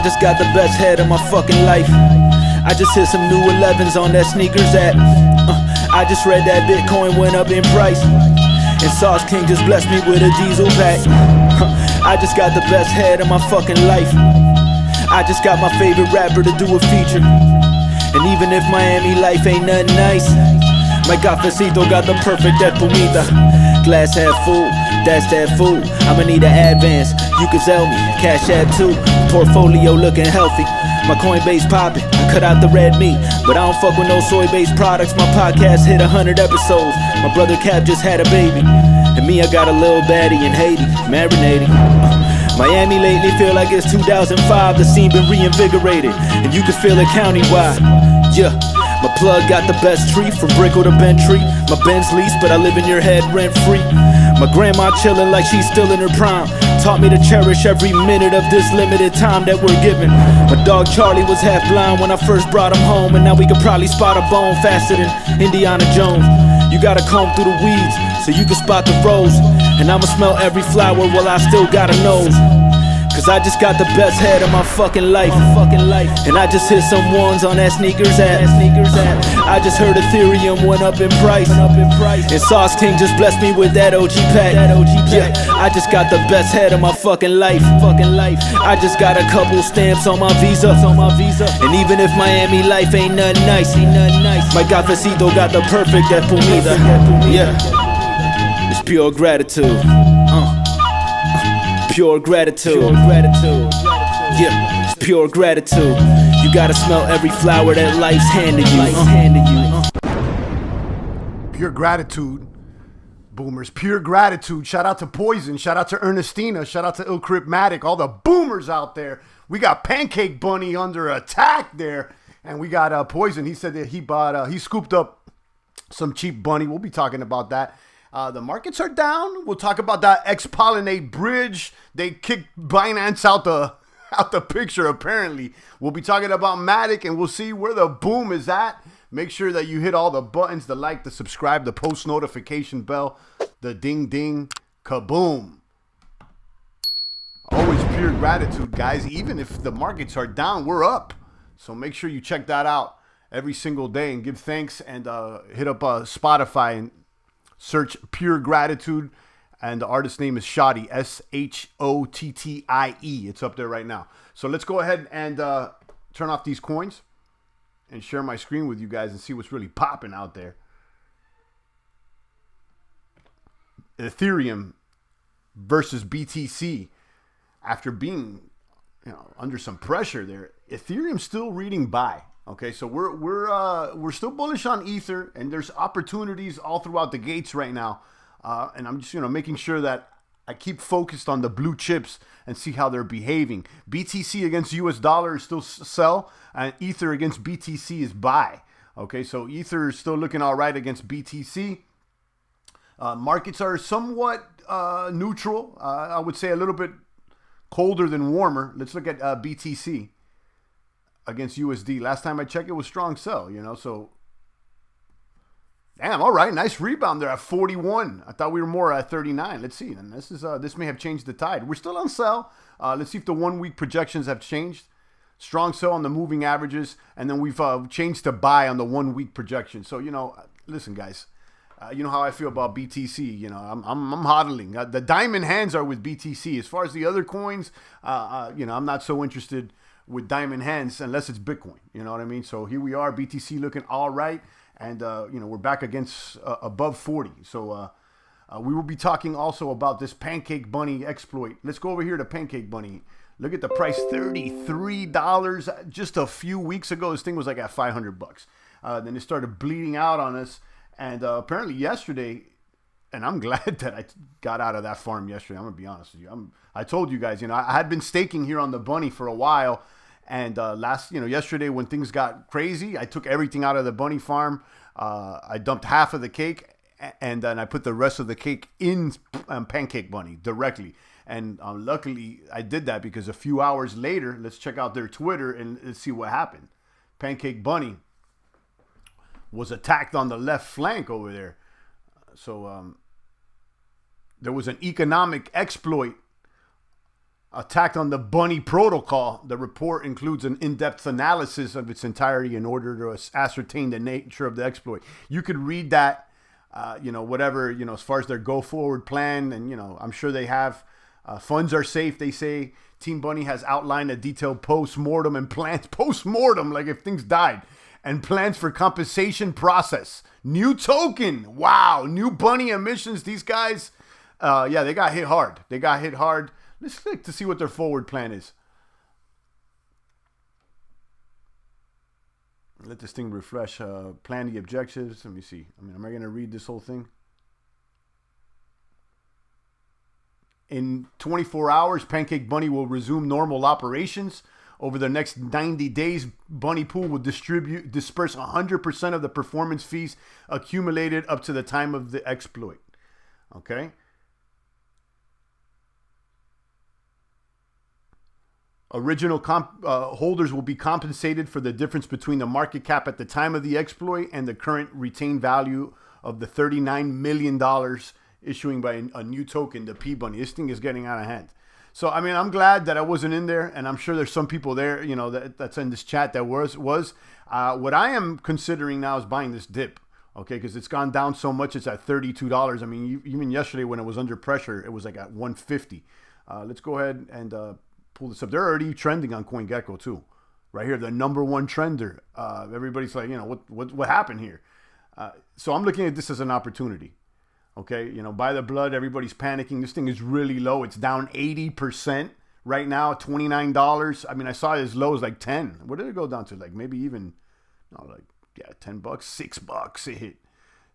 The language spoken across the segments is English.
just got the best head of my fucking life. I just hit some new 11s on that sneakers app. I just read that Bitcoin went up in price, and Sauce King just blessed me with a diesel pack. I just got the best head of my fucking life. I just got my favorite rapper to do a feature. And even if Miami life ain't nothing nice, my cafecito got the perfect espumita. Glass half full, that's that food. I'ma need an advance, you can sell me, Cash App too. Portfolio looking healthy, my Coinbase popping. I cut out the red meat, but I don't fuck with no soy-based products. My podcast hit 100 episodes. My brother Cap just had a baby, and me, I got a little baddie in Haiti, marinating. Miami lately feel like it's 2005, the scene been reinvigorated, and you can feel it countywide. Yeah, my plug got the best tree, from Brickell to Bentry. My Benz lease, but I live in your head rent free. My grandma chillin' like she's still in her prime, taught me to cherish every minute of this limited time that we're given. My dog Charlie was half blind when I first brought him home, and now we can probably spot a bone faster than Indiana Jones. You gotta comb through the weeds so you can spot the rose, and I'ma smell every flower while I still got a nose. Cause I just got the best head of my fucking life. And I just hit some ones on that sneakers app. I just heard Ethereum went up in price, and Sauce King just blessed me with that OG pack. Yeah, I just got the best head of my fucking life. I just got a couple stamps on my visa. And even if Miami life ain't nothing nice, my cafecito got the perfect espumita. Yeah, it's pure gratitude. Pure gratitude. Yeah, it's pure gratitude. You gotta smell every flower that life's handed you. Pure gratitude, boomers. Pure gratitude. Shout out to Poison. Shout out to Ernestina. Shout out to Matic. All the boomers out there. We got Pancake Bunny under attack there, and we got Poison. He said that he scooped up some cheap bunny. We'll be talking about that. The markets are down. We'll talk about that Xpollinate bridge. They kicked Binance out the picture, apparently. We'll be talking about Matic, and we'll see where the boom is at. Make sure that you hit all the buttons, the like, the subscribe, the post notification bell, the ding ding kaboom. Always pure gratitude, guys. Even if the markets are down, we're up. So make sure you check that out every single day and give thanks, and hit up Spotify and search Pure Gratitude, and the artist name is Shottie, S-H-O-T-T-I-E. It's up there right now. So let's go ahead and turn off these coins and share my screen with you guys and see what's really popping out there. Ethereum versus BTC. After being, under some pressure there, Ethereum's still reading buy. Okay, so we're still bullish on Ether, and there's opportunities all throughout the gates right now, and I'm just making sure that I keep focused on the blue chips and see how they're behaving. BTC against US dollar is still sell, and Ether against BTC is buy. Okay, so Ether is still looking all right against BTC. Markets are somewhat neutral. I would say a little bit colder than warmer. Let's look at BTC against USD. Last time I checked, it was strong sell, so damn, all right, nice rebound there at 41. I thought we were more at 39. Let's see, and this may have changed the tide. We're still on sell. Let's see if the 1 week projections have changed. Strong sell on the moving averages, and then we've changed to buy on the 1 week projection. So listen, guys, you know how I feel about BTC. I'm hodling. The diamond hands are with BTC. As far as the other coins, I'm not so interested with diamond hands unless it's Bitcoin. You know what I mean? So here we are, BTC looking all right, and we're back against above 40. So we will be talking also about this Pancake Bunny exploit. Let's go over here to Pancake Bunny. Look at the price, $33. Just a few weeks ago, this thing was like at $500. Then it started bleeding out on us, and apparently yesterday, and I'm glad that I got out of that farm yesterday. I'm gonna be honest with you. I told you guys, I had been staking here on the bunny for a while, and yesterday when things got crazy, I took everything out of the bunny farm. I dumped half of the cake, and then I put the rest of the cake in Pancake Bunny directly. And luckily, I did that because a few hours later, let's check out their Twitter and let's see what happened. Pancake Bunny was attacked on the left flank over there. So there was an economic exploit attacked on the Bunny protocol. The report includes an in-depth analysis of its entirety in order to ascertain the nature of the exploit. You could read that, whatever, as far as their go-forward plan, and, I'm sure they have. Funds are safe, they say. Team Bunny has outlined a detailed post-mortem and plans, post-mortem, like if things died, and plans for compensation process. New token. Wow. New Bunny emissions. These guys, they got hit hard. Let's click to see what their forward plan is. Let this thing refresh. Plan the objectives. Let me see. Am I going to read this whole thing? In 24 hours, Pancake Bunny will resume normal operations. Over the next 90 days, Bunny Pool will disperse 100% of the performance fees accumulated up to the time of the exploit. Okay? Original holders will be compensated for the difference between the market cap at the time of the exploit and the current retained value of the $39 million issuing by a new token, the P-Bunny. This thing is getting out of hand. So, I'm glad that I wasn't in there, and I'm sure there's some people there, that's in this chat that was. What I am considering now is buying this dip, okay, because it's gone down so much. It's at $32. Even yesterday when it was under pressure, it was like at $150. Let's go ahead and pull this up. They're already trending on CoinGecko too. Right here, the number one trender. Everybody's like, what happened here? So I'm looking at this as an opportunity. Okay, by the blood, everybody's panicking. This thing is really low. It's down 80% right now, $29. I saw it as low as like 10. What did it go down to? Like maybe even, $10, $6 it hit.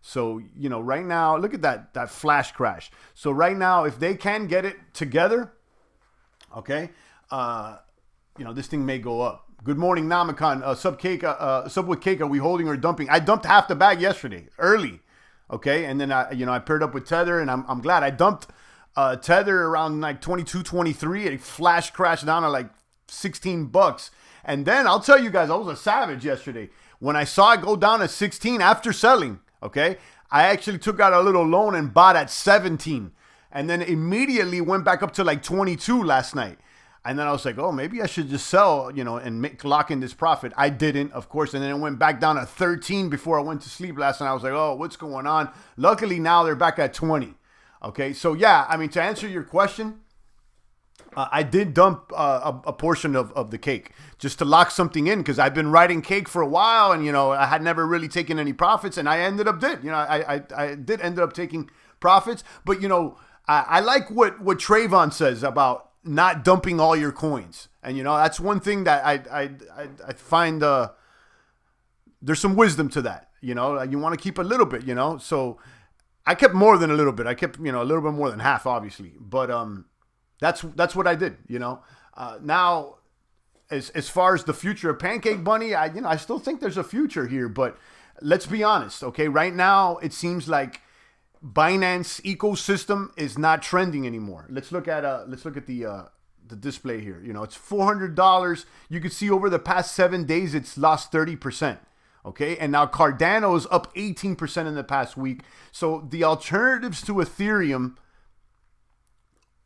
So, right now, look at that flash crash. So right now, if they can get it together, okay, this thing may go up. Good morning, Namakan. Sub with cake, are we holding or dumping? I dumped half the bag yesterday, early. Okay, and then I paired up with Tether, and I'm glad I dumped Tether around like 22, 23. It flash crashed down to like $16. And then I'll tell you guys, I was a savage yesterday. When I saw it go down to 16 after selling, okay, I actually took out a little loan and bought at 17. And then immediately went back up to like 22 last night. And then I was like, oh, maybe I should just sell, and lock in this profit. I didn't, of course. And then it went back down to 13 before I went to sleep last night. I was like, oh, what's going on? Luckily, now they're back at 20. Okay, so yeah, to answer your question, I did dump a portion of the cake just to lock something in, because I've been riding cake for a while, and, I had never really taken any profits, and I ended up I did end up taking profits. But, I like what Trayvon says about not dumping all your coins. And, that's one thing that I find there's some wisdom to that. You want to keep a little bit, So I kept more than a little bit. I kept, a little bit more than half, obviously. But that's what I did, Now, as far as the future of Pancake Bunny, I still think there's a future here. But let's be honest, okay? Right now, it seems like Binance ecosystem is not trending anymore. Let's look at the display here. It's $400. You can see over the past 7 days it's lost 30%. Okay, and now Cardano is up 18% in the past week. So the alternatives to Ethereum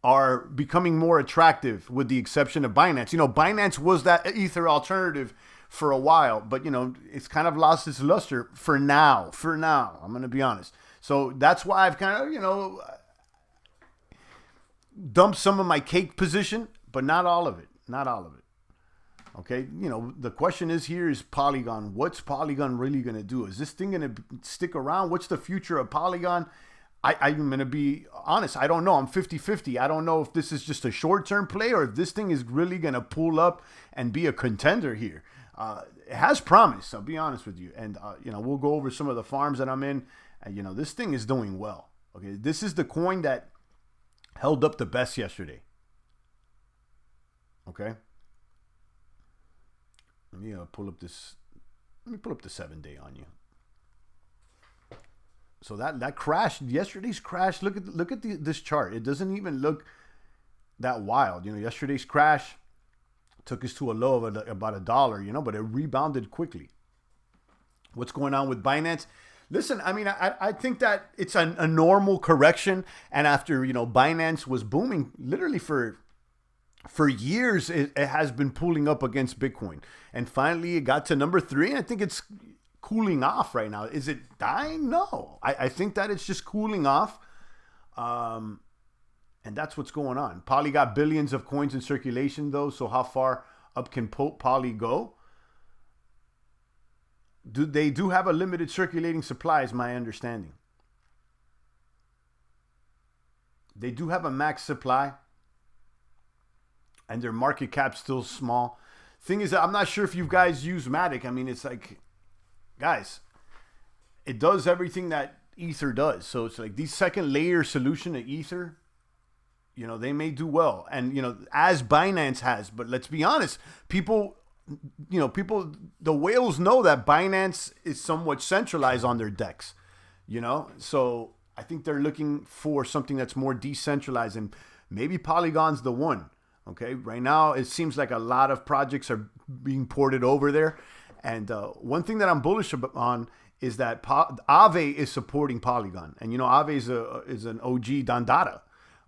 are becoming more attractive, with the exception of Binance. Binance was that Ether alternative for a while, but it's kind of lost its luster for now. I'm going to be honest. So that's why I've kind of, dumped some of my cake position, but not all of it. Okay. The question is Polygon. What's Polygon really going to do? Is this thing going to stick around? What's the future of Polygon? I'm going to be honest. I don't know. I'm 50-50. I don't know if this is just a short-term play or if this thing is really going to pull up and be a contender here. It has promise. I'll be honest with you. And, we'll go over some of the farms that I'm in. And, this thing is doing well. Okay, this is the coin that held up the best yesterday. Okay. Let me pull up the 7-day on you. So that crash, yesterday's crash. Look at this chart. It doesn't even look that wild. Yesterday's crash took us to a low of about $1. But it rebounded quickly. What's going on with Binance? Listen, I think that it's a normal correction. And after, Binance was booming literally for for years, it has been pulling up against Bitcoin. And finally, it got to number 3. And I think it's cooling off right now. Is it dying? No. I think that it's just cooling off. And that's what's going on. Poly got billions of coins in circulation, though. So how far up can Poly go? They do have a limited circulating supply, is my understanding. They do have a max supply. And their market cap's still small. Thing is that I'm not sure if you guys use Matic. I mean, it's like, guys, it does everything that Ether does. So it's like these second layer solution to Ether, you know, they may do well. And, you know, as Binance has, but let's be honest, people, the whales know that Binance is somewhat centralized on their DEX, you know? So I think they're looking for something that's more decentralized, and maybe Polygon's the one. Okay, right now it seems like a lot of projects are being ported over there. And one thing that I'm bullish on is that Aave is supporting Polygon. And, you know, Aave is an OG Dandata.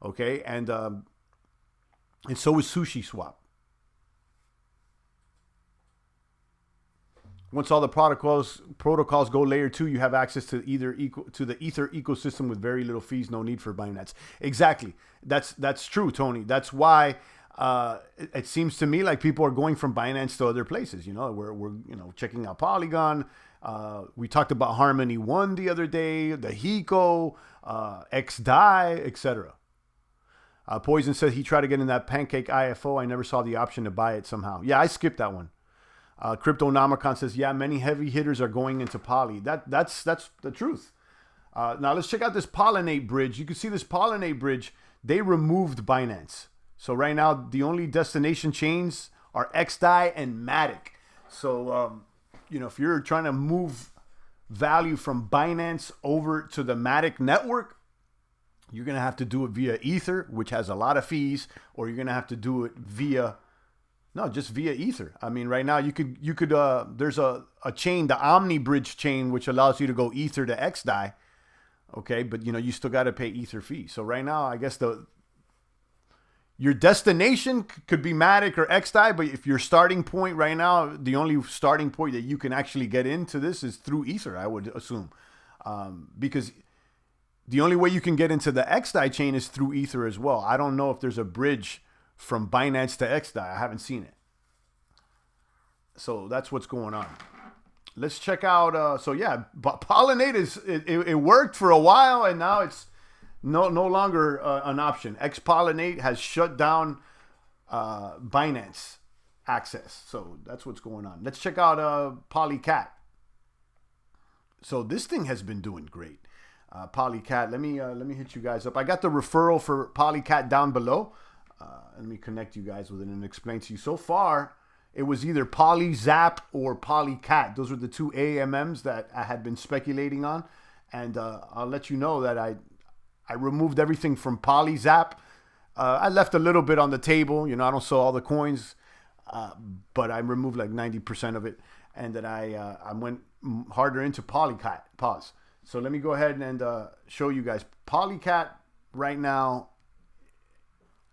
Okay, and so is SushiSwap. Once all the protocols go layer 2, you have access to the Ether ecosystem with very little fees, no need for Binance. Exactly. That's true, Tony. That's why it seems to me like people are going from Binance to other places. You know, we're checking out Polygon. We talked about Harmony One the other day, the Hiko, XDAI, etc. Poison said he tried to get in that Pancake IFO. I never saw the option to buy it somehow. Yeah, I skipped that one. Cryptonomicon says, yeah, many heavy hitters are going into Poly. That's the truth. Now let's check out this Pollinate Bridge. You can see this Pollinate Bridge. They removed Binance. So right now, the only destination chains are XDAI and Matic. So, if you're trying to move value from Binance over to the Matic network, you're going to have to do it via Ether, which has a lot of fees, or you're going to have to do it just via Ether. I mean, right now you could there's a chain, the Omni Bridge chain, which allows you to go Ether to XDAI. Okay. But you still got to pay Ether fees. So right now, I guess your destination could be Matic or XDAI, but if your starting point right now, the only starting point that you can actually get into this is through Ether, I would assume. Because the only way you can get into the XDAI chain is through Ether as well. I don't know if there's a bridge from Binance to XDAI. I haven't seen it. So that's what's going on. Let's check out. Pollinate it worked for a while, and now it's no longer an option. Xpollinate has shut down Binance access. So that's what's going on. Let's check out Polycat. So this thing has been doing great. Polycat. Let me hit you guys up. I got the referral for Polycat down below. Let me connect you guys with it and explain to you. So far, it was either PolyZap or Polycat. Those were the two AMMs that I had been speculating on. And I'll let you know that I removed everything from PolyZap. I left a little bit on the table. I don't sell all the coins, but I removed like 90% of it. And then I went harder into Polycat. Pause. So let me go ahead and show you guys. Polycat right now,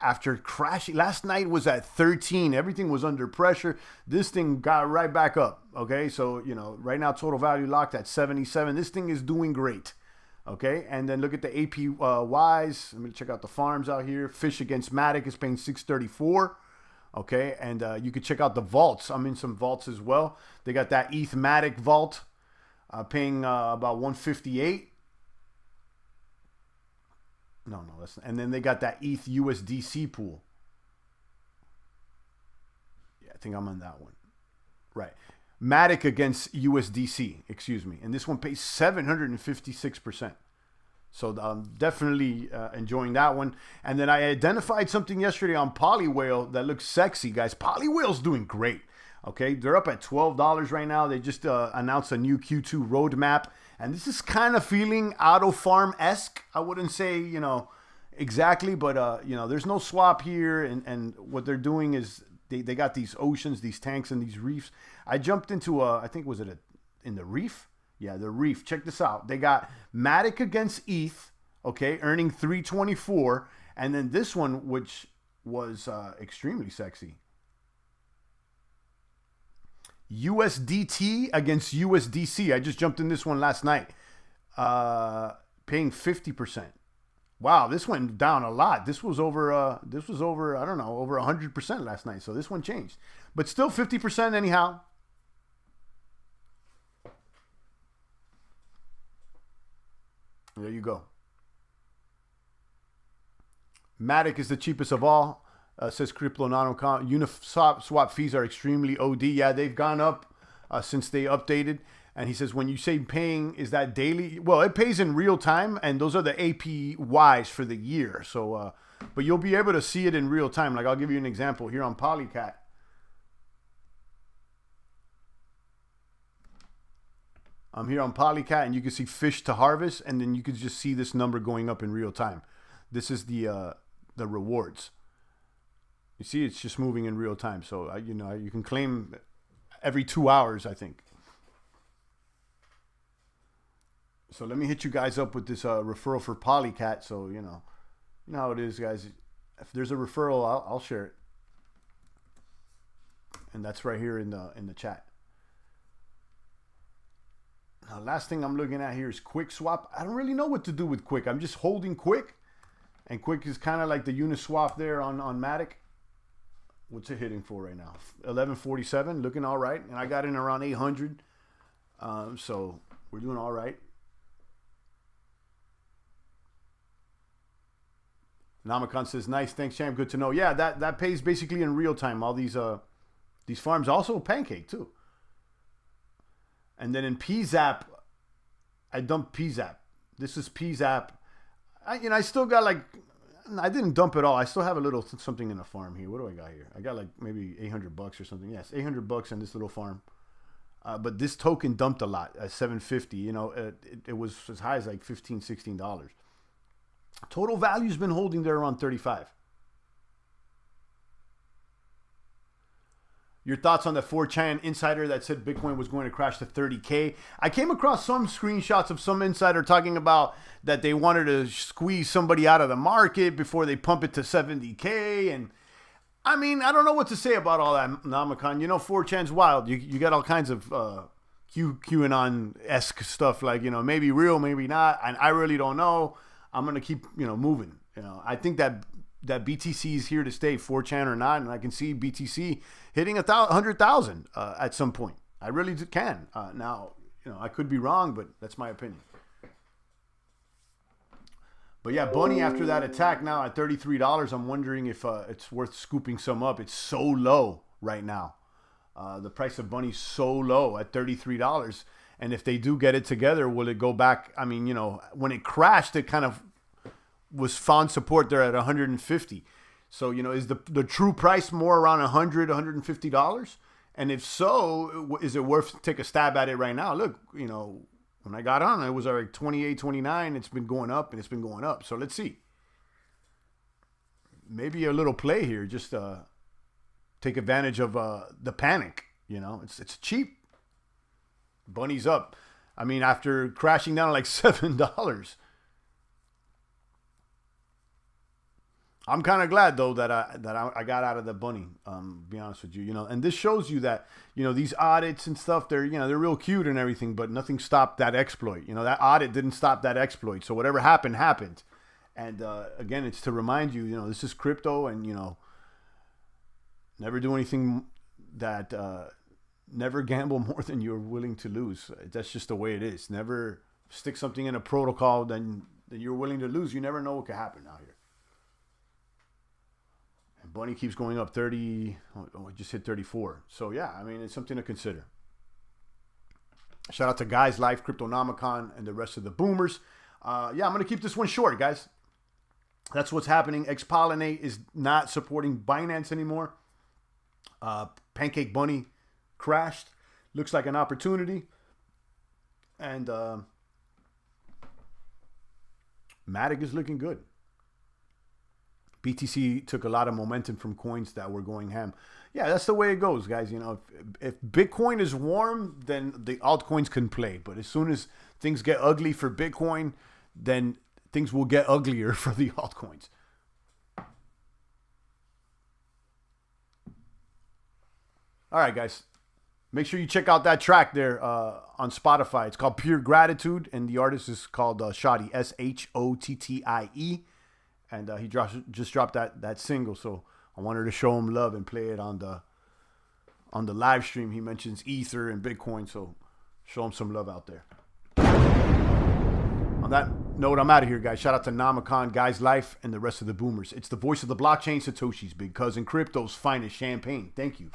after crashing, last night was at 13. Everything was under pressure. This thing got right back up. Okay, so, right now total value locked at 77. This thing is doing great. Okay, and then look at the APYs. Let me check out the farms out here. Fish against Matic is paying 634. Okay, and you can check out the vaults. I'm in some vaults as well. They got that ETH Matic vault paying about 158. No, and then they got that ETH USDC pool. Yeah, I think I'm on that one. Right. Matic against USDC, excuse me. And this one pays 756%. So I'm definitely enjoying that one. And then I identified something yesterday on Polywhale that looks sexy, guys. Polywhale's doing great. Okay, they're up at $12 right now. They just announced a new Q2 roadmap. And this is kind of feeling Auto Farm-esque. I wouldn't say, exactly, but, there's no swap here. And what they're doing is they got these oceans, these tanks, and these reefs. I jumped into, I think, was it in the reef? Yeah, the reef. Check this out. They got Matic against ETH, okay, earning 324. And then this one, which was extremely sexy. USDT against USDC. I just jumped in this one last night. Paying 50%. Wow, this went down a lot. This was over I don't know, over 100% last night. So this one changed. But still 50% anyhow. There you go. Matic is the cheapest of all, says Xpollinate. Uniswap fees are extremely OD. Yeah, they've gone up since they updated. And he says, when you say paying, is that daily? Well, it pays in real time, and those are the APYs for the year. So, but you'll be able to see it in real time. Like, I'll give you an example here on Polycat. I'm here on Polycat, and you can see fish to harvest, and then you can just see this number going up in real time. This is the rewards. You see, it's just moving in real time. So, you can claim every 2 hours, I think. So let me hit you guys up with this referral for Polycat. So, you know how it is, guys. If there's a referral, I'll share it. And that's right here in the chat. Now, last thing I'm looking at here is Quick Swap. I don't really know what to do with Quick. I'm just holding Quick. And Quick is kind of like the Uniswap there on Matic. What's it hitting for right now? 1147, looking all right. And I got in around 800. So we're doing all right. Namakan says, nice, thanks, champ. Good to know. Yeah, that pays basically in real time. All these farms, also Pancake too. And then in PZAP, I dumped PZAP. This is PZAP. I still got I didn't dump it all. I still have a little something in the farm here. What do I got here? I got like maybe $800 or something. Yes, $800 in this little farm. But this token dumped a lot at $750. It was as high as like $15, $16. Total value's been holding there around 35. Your thoughts on the 4chan insider that said Bitcoin was going to crash to 30K? I came across some screenshots of some insider talking about that they wanted to squeeze somebody out of the market before they pump it to 70K. And I mean, I don't know what to say about all that, Namakan. 4chan's wild. You got all kinds of QAnon-esque stuff like, maybe real, maybe not. And I really don't know. I'm going to keep, moving. I think that BTC is here to stay, 4chan or not. And I can see BTC hitting 100,000 at some point. I really can. Now, I could be wrong, but that's my opinion. But yeah, Bunny, after that attack now at $33, I'm wondering if it's worth scooping some up. It's so low right now. The price of Bunny's so low at $33. And if they do get it together, will it go back? I mean, when it crashed, it kind of was found support there at 150. So, is the true price more around $100, $150? And if so, is it worth to take a stab at it right now? Look, when I got on, it was like 28, 29. It's been going up and it's been going up. So let's see. Maybe a little play here. Just take advantage of the panic. It's cheap. Bunny's up. I mean, after crashing down like $7. I'm kind of glad though that I got out of the Bunny. Be honest with you, and this shows you that these audits and stuff, they're real cute and everything, but nothing stopped that exploit. That audit didn't stop that exploit. So whatever happened happened. And again, it's to remind you, this is crypto, and never do anything that. Never gamble more than you're willing to lose. That's just the way it is. Never stick something in a protocol that you're willing to lose. You never know what could happen out here. And Bunny keeps going up 30. Oh, I just hit 34. So yeah, I mean, it's something to consider. Shout out to Guys Life, Cryptonomicon, and the rest of the boomers. Yeah, I'm going to keep this one short, guys. That's what's happening. Xpollinate is not supporting Binance anymore. Pancake Bunny crashed. Looks like an opportunity. And Matic is looking good. BTC took a lot of momentum from coins that were going ham. Yeah, that's the way it goes, guys. If Bitcoin is warm, then the altcoins can play. But as soon as things get ugly for Bitcoin, then things will get uglier for the altcoins. All right, guys. Make sure you check out that track there on Spotify. It's called Pure Gratitude, and the artist is called Shottie, Shottie. And he just dropped that single, so I wanted to show him love and play it on the live stream. He mentions Ether and Bitcoin, so show him some love out there. On that note, I'm out of here, guys. Shout out to Namakan, Guys Life, and the rest of the boomers. It's the voice of the blockchain, Satoshi's big cousin, crypto's finest champagne. Thank you.